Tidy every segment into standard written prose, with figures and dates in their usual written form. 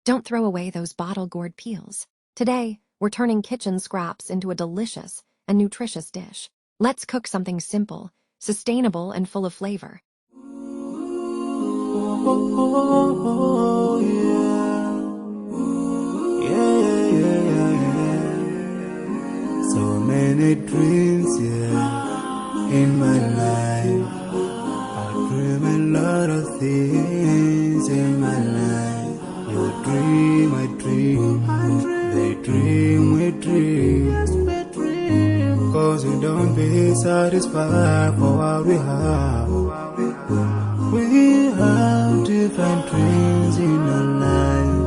Don't throw away those bottle gourd peels. Today, we're turning kitchen scraps into a delicious and nutritious dish. Let's cook something simple, sustainable, and full of flavor. So many dreams, in my life. I dream a lot of things in my life. You dream, I dream. They dream, we dream. Cause we don't be satisfied for what we have. We have different dreams in our life.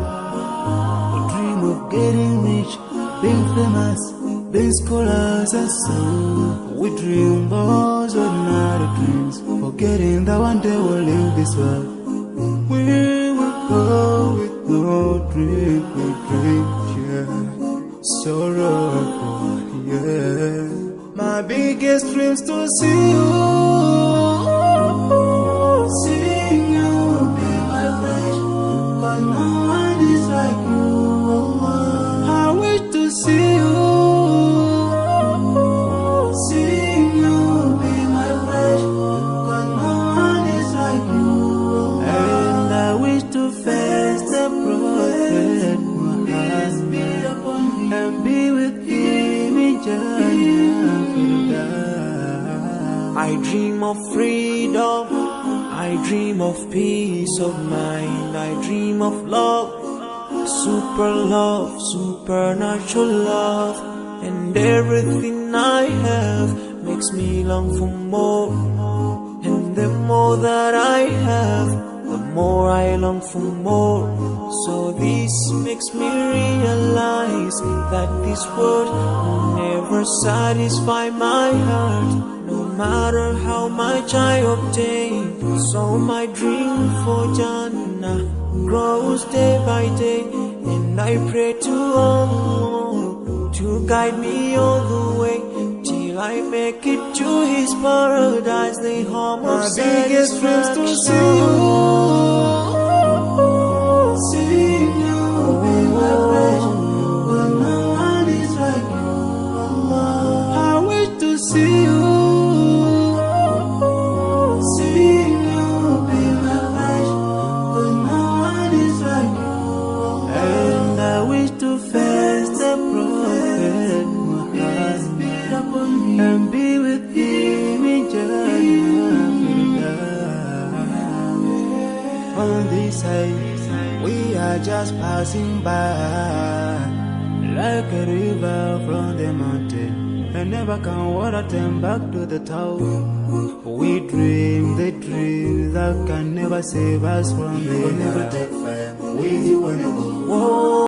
We dream of getting rich, being famous, being scholars and so. We dream those ordinary dreams, forgetting that one day we'll leave this world. We will go with no dream, we dream, yeah. Sorrowful, yeah. My biggest dreams to see you, seeing you be my flesh, but no one is like you. I wish to see you, seeing you be my flesh, but no one is like you. And I wish to face the prophet Muhammad and be with him in Jannah. I dream of freedom, I dream of peace of mind, I dream of love, supernatural love, and everything I have makes me long for more. And the more that I have, the more I long for more. So this makes me realize that this world will never satisfy my heart, no matter how much I obtain. So my dream for Jannah grows day by day, and I pray to Allah to guide me all the way till I make it to His paradise, the home of biggest dreams to see you, seeing you be my flesh, but no one is like you. I wish to see you, seeing you be my flesh, but no one is like you. And I wish to face the prophet Muhammad and be with him in Jannah. On this side, we are just passing by, like a river from the mountain, and never can water turn back to the town. We dream the dream that can never save us from the never take fire with you when you go.